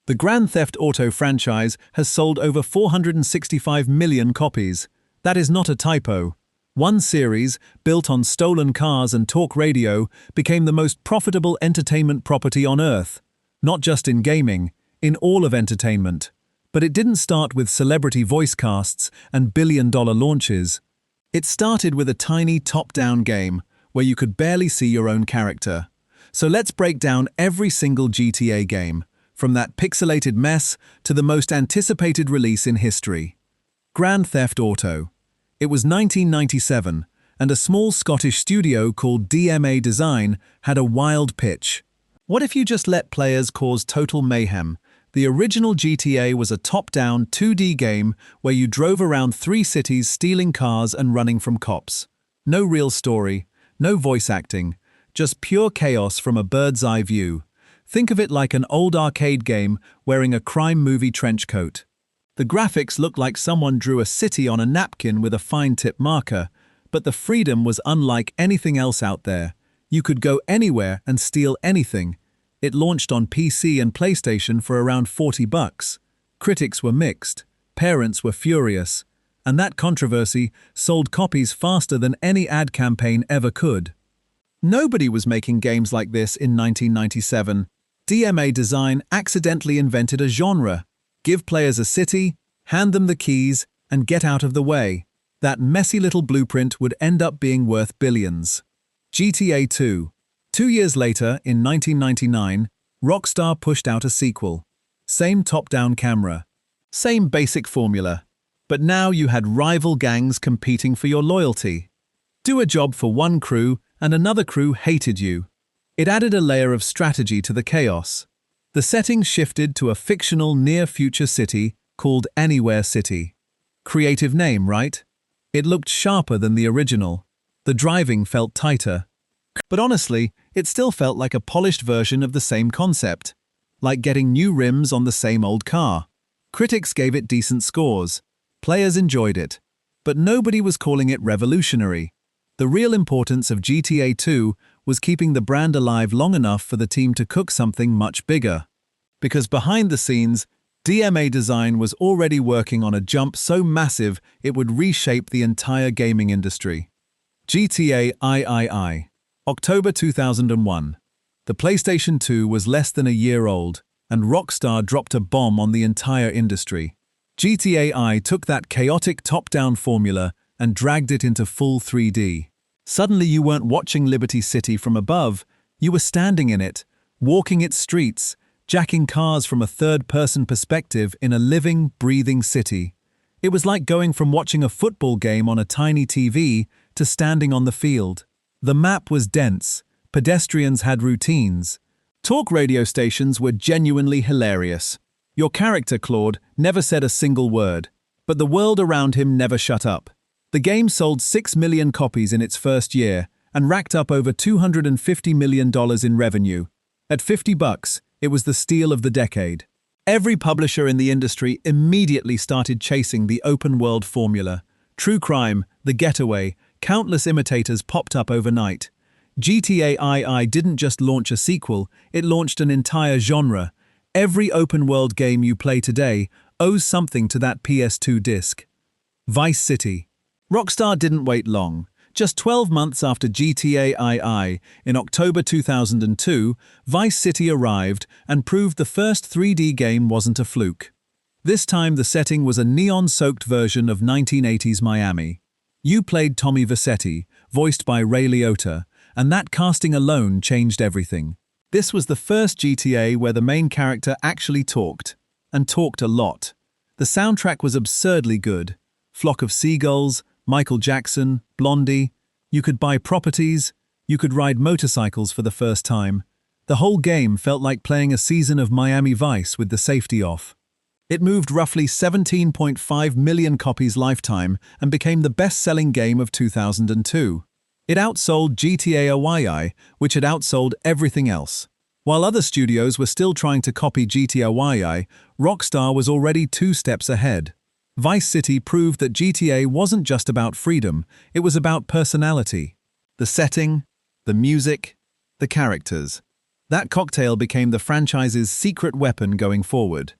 The Grand Theft Auto franchise has sold over 465 million copies. That is not a typo. One series, built on stolen cars and talk radio, became the most profitable entertainment property on Earth. Not just in gaming, in all of entertainment. But it didn't start with celebrity voice casts and billion-dollar launches. It started with a tiny top-down game, where you could barely see your own character. So let's break down every single GTA game, from that pixelated mess to the most anticipated release in history. Grand Theft Auto. It was 1997, and a small Scottish studio called DMA Design had a wild pitch. What if you just let players cause total mayhem? The original GTA was a top-down 2D game where you drove around 3 cities stealing cars and running from cops. No real story, no voice acting, just pure chaos from a bird's-eye view. Think of it like an old arcade game wearing a crime movie trench coat. The graphics looked like someone drew a city on a napkin with a fine-tip marker, but the freedom was unlike anything else out there. You could go anywhere and steal anything. It launched on PC and PlayStation for around $40. Critics were mixed, parents were furious, and that controversy sold copies faster than any ad campaign ever could. Nobody was making games like this in 1997. DMA Design accidentally invented a genre. Give players a city, hand them the keys, and get out of the way. That messy little blueprint would end up being worth billions. GTA 2. 2 years later, in 1999, Rockstar pushed out a sequel. Same top-down camera. Same basic formula. But now you had rival gangs competing for your loyalty. Do a job for one crew, and another crew hated you. It added a layer of strategy to the chaos. The settings shifted to a fictional near-future city called Anywhere City. Creative name, right? It looked sharper than the original. The driving felt tighter. But honestly, it still felt like a polished version of the same concept. Like getting new rims on the same old car. Critics gave it decent scores. Players enjoyed it. But nobody was calling it revolutionary. The real importance of GTA 2 was keeping the brand alive long enough for the team to cook something much bigger. Because behind the scenes, DMA Design was already working on a jump so massive it would reshape the entire gaming industry. GTA III. October 2001. The PlayStation 2 was less than a year old, and Rockstar dropped a bomb on the entire industry. GTA I took that chaotic top-down formula and dragged it into full 3D. Suddenly you weren't watching Liberty City from above, you were standing in it, walking its streets, jacking cars from a third-person perspective in a living, breathing city. It was like going from watching a football game on a tiny TV to standing on the field. The map was dense, pedestrians had routines. Talk radio stations were genuinely hilarious. Your character, Claude, never said a single word, but the world around him never shut up. The game sold 6 million copies in its first year and racked up over $250 million in revenue. At $50, it was the steal of the decade. Every publisher in the industry immediately started chasing the open-world formula. True crime, The Getaway, countless imitators popped up overnight. GTA II didn't just launch a sequel, it launched an entire genre. Every open-world game you play today owes something to that PS2 disc. Vice City. Rockstar didn't wait long. Just 12 months after GTA II, in October 2002, Vice City arrived and proved the first 3D game wasn't a fluke. This time the setting was a neon-soaked version of 1980s Miami. You played Tommy Vercetti, voiced by Ray Liotta, and that casting alone changed everything. This was the first GTA where the main character actually talked, and talked a lot. The soundtrack was absurdly good. Flock of Seagulls, Michael Jackson, Blondie. You could buy properties, you could ride motorcycles for the first time. The whole game felt like playing a season of Miami Vice with the safety off. It moved roughly 17.5 million copies lifetime and became the best-selling game of 2002. It outsold GTA II, which had outsold everything else. While other studios were still trying to copy GTA II, Rockstar was already 2 steps ahead. Vice City proved that GTA wasn't just about freedom, it was about personality. The setting, the music, the characters. That cocktail became the franchise's secret weapon going forward.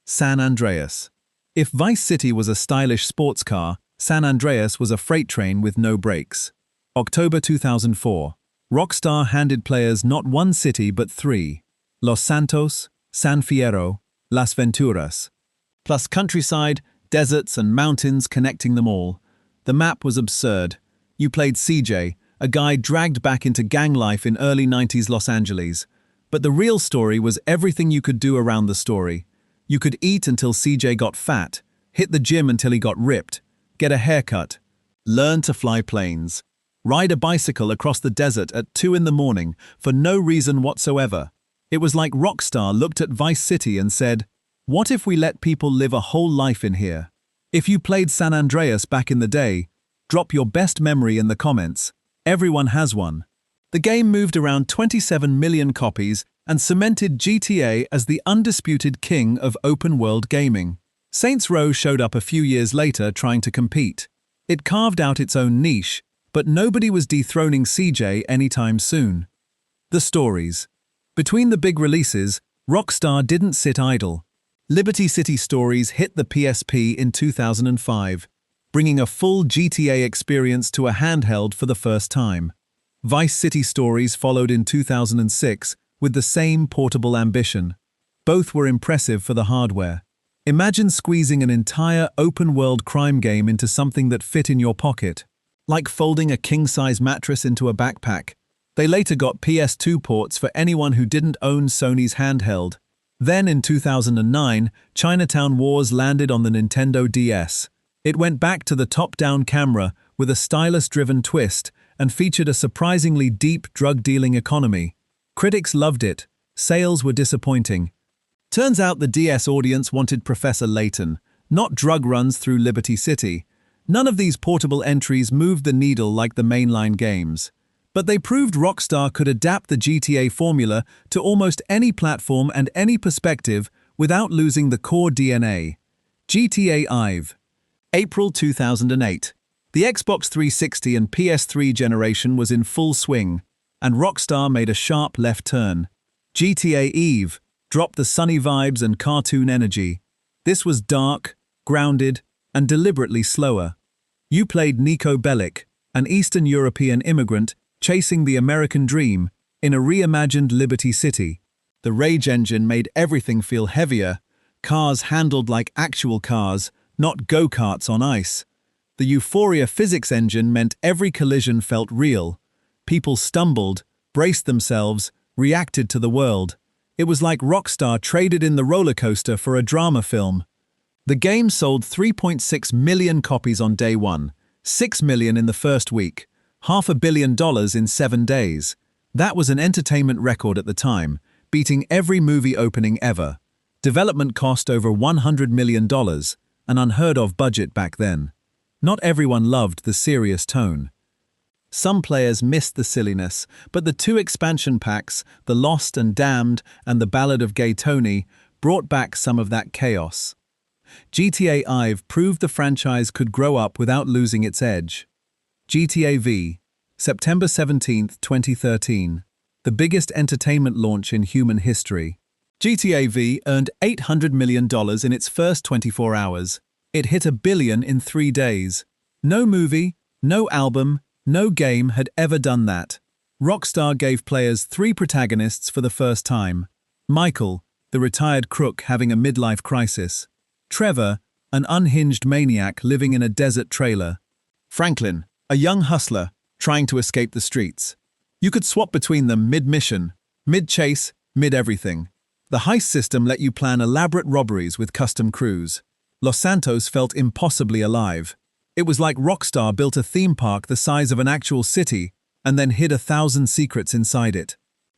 San Andreas. If Vice City was a stylish sports car, San Andreas was a freight train with no brakes. October 2004. Rockstar handed players not one city but three: Los Santos, San Fierro, Las Venturas. Plus countryside, deserts and mountains connecting them all. The map was absurd. You played CJ, a guy dragged back into gang life in early 90s Los Angeles. But the real story was everything you could do around the story. You could eat until CJ got fat, hit the gym until he got ripped, get a haircut, learn to fly planes, ride a bicycle across the desert at 2 in the morning for no reason whatsoever. It was like Rockstar looked at Vice City and said, "What if we let people live a whole life in here?" If you played San Andreas back in the day, drop your best memory in the comments. Everyone has one. The game moved around 27 million copies and cemented GTA as the undisputed king of open-world gaming. Saints Row showed up a few years later trying to compete. It carved out its own niche, but nobody was dethroning CJ anytime soon. The stories. Between the big releases, Rockstar didn't sit idle. Liberty City Stories hit the PSP in 2005, bringing a full GTA experience to a handheld for the first time. Vice City Stories followed in 2006 with the same portable ambition. Both were impressive for the hardware. Imagine squeezing an entire open-world crime game into something that fit in your pocket. Like folding a king-size mattress into a backpack. They later got PS2 ports for anyone who didn't own Sony's handheld. Then in 2009, Chinatown Wars landed on the Nintendo DS. It went back to the top-down camera with a stylus-driven twist and featured a surprisingly deep drug-dealing economy. Critics loved it. Sales were disappointing. Turns out the DS audience wanted Professor Layton, not drug runs through Liberty City. None of these portable entries moved the needle like the mainline games. But they proved Rockstar could adapt the GTA formula to almost any platform and any perspective without losing the core DNA. GTA IV. April 2008. The Xbox 360 and PS3 generation was in full swing, and Rockstar made a sharp left turn. GTA Eve dropped the sunny vibes and cartoon energy. This was dark, grounded, and deliberately slower. You played Nico Bellic, an Eastern European immigrant chasing the American dream in a reimagined Liberty City. The Rage engine made everything feel heavier. Cars handled like actual cars, not go-karts on ice. The Euphoria physics engine meant every collision felt real. People stumbled, braced themselves, reacted to the world. It was like Rockstar traded in the roller coaster for a drama film. The game sold 3.6 million copies on day one, 6 million in the first week, $500 million in 7 days. That was an entertainment record at the time, beating every movie opening ever. Development cost over $100 million, an unheard-of budget back then. Not everyone loved the serious tone. Some players missed the silliness, but the 2 expansion packs, The Lost and Damned and The Ballad of Gay Tony, brought back some of that chaos. GTA IV proved the franchise could grow up without losing its edge. GTA V, September 17, 2013, the biggest entertainment launch in human history. GTA V earned $800 million in its first 24 hours. It hit $1 billion in 3 days. No movie, no album, no game had ever done that. Rockstar gave players 3 protagonists for the first time. Michael, the retired crook having a midlife crisis. Trevor, an unhinged maniac living in a desert trailer. Franklin, a young hustler trying to escape the streets. You could swap between them mid-mission, mid-chase, mid-everything. The heist system let you plan elaborate robberies with custom crews. Los Santos felt impossibly alive. It was like Rockstar built a theme park the size of an actual city and then hid 1,000 secrets inside it.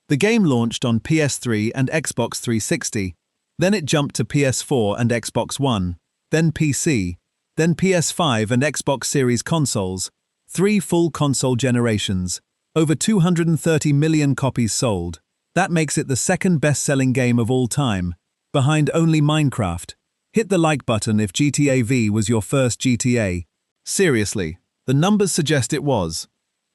The game launched on PS3 and Xbox 360. Then it jumped to PS4 and Xbox One, then PC, then PS5 and Xbox Series consoles. 3 full console generations. Over 230 million copies sold. That makes it the second best-selling game of all time, behind only Minecraft. Hit the like button if GTA V was your first GTA. Seriously, the numbers suggest it was.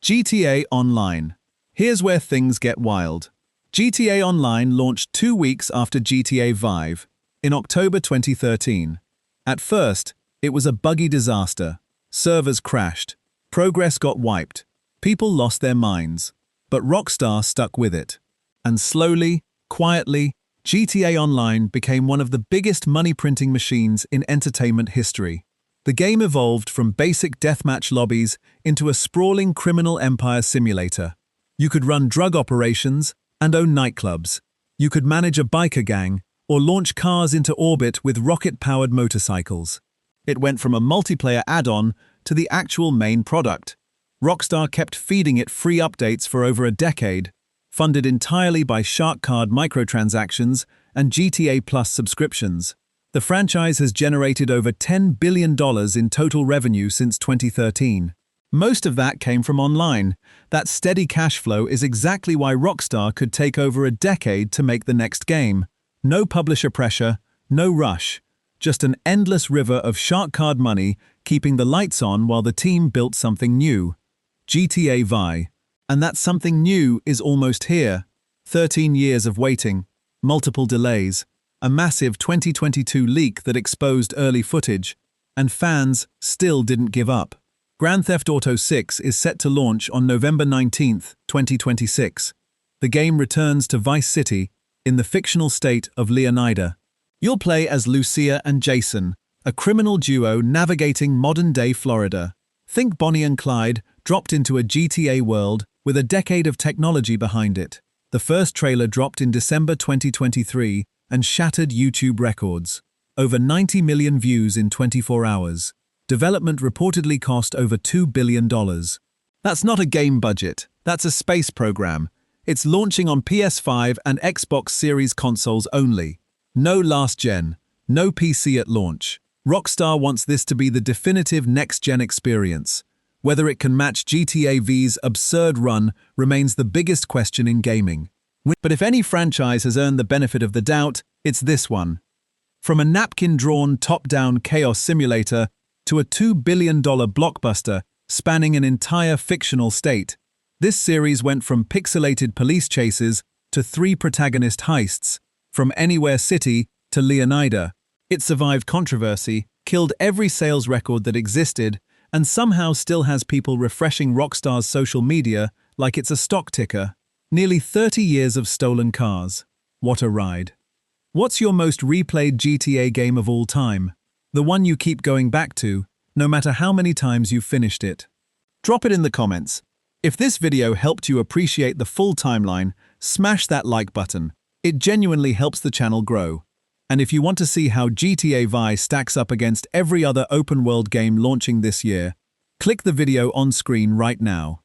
GTA Online. Here's where things get wild. GTA Online launched 2 weeks after GTA V, in October 2013. At first, it was a buggy disaster. Servers crashed. Progress got wiped. People lost their minds. But Rockstar stuck with it. And slowly, quietly, GTA Online became one of the biggest money-printing machines in entertainment history. The game evolved from basic deathmatch lobbies into a sprawling criminal empire simulator. You could run drug operations and own nightclubs. You could manage a biker gang or launch cars into orbit with rocket-powered motorcycles. It went from a multiplayer add-on to the actual main product. Rockstar kept feeding it free updates for over a decade, funded entirely by Shark Card microtransactions and GTA Plus subscriptions. The franchise has generated over $10 billion in total revenue since 2013. Most of that came from online. That steady cash flow is exactly why Rockstar could take over a decade to make the next game. No publisher pressure, no rush. Just an endless river of Shark Card money keeping the lights on while the team built something new. GTA V. And that something new is almost here. 13 years of waiting, multiple delays, a massive 2022 leak that exposed early footage, and fans still didn't give up. Grand Theft Auto 6 is set to launch on November 19, 2026. The game returns to Vice City in the fictional state of Leonida. You'll play as Lucia and Jason, a criminal duo navigating modern-day Florida. Think Bonnie and Clyde dropped into a GTA world with a decade of technology behind it. The first trailer dropped in December 2023 and shattered YouTube records. Over 90 million views in 24 hours. Development reportedly cost over $2 billion. That's not a game budget, that's a space program. It's launching on PS5 and Xbox Series consoles only. No last gen, no PC at launch. Rockstar wants this to be the definitive next-gen experience. Whether it can match GTA V's absurd run remains the biggest question in gaming. But if any franchise has earned the benefit of the doubt, it's this one. From a napkin-drawn top-down chaos simulator to a $2 billion blockbuster spanning an entire fictional state, this series went from pixelated police chases to 3 protagonist heists, from Anywhere City to Leonida. It survived controversy, killed every sales record that existed, and somehow still has people refreshing Rockstar's social media like it's a stock ticker. Nearly 30 years of stolen cars. What a ride. What's your most replayed GTA game of all time? The one you keep going back to, no matter how many times you've finished it. Drop it in the comments. If this video helped you appreciate the full timeline, smash that like button. It genuinely helps the channel grow. And if you want to see how GTA V stacks up against every other open-world game launching this year, click the video on screen right now.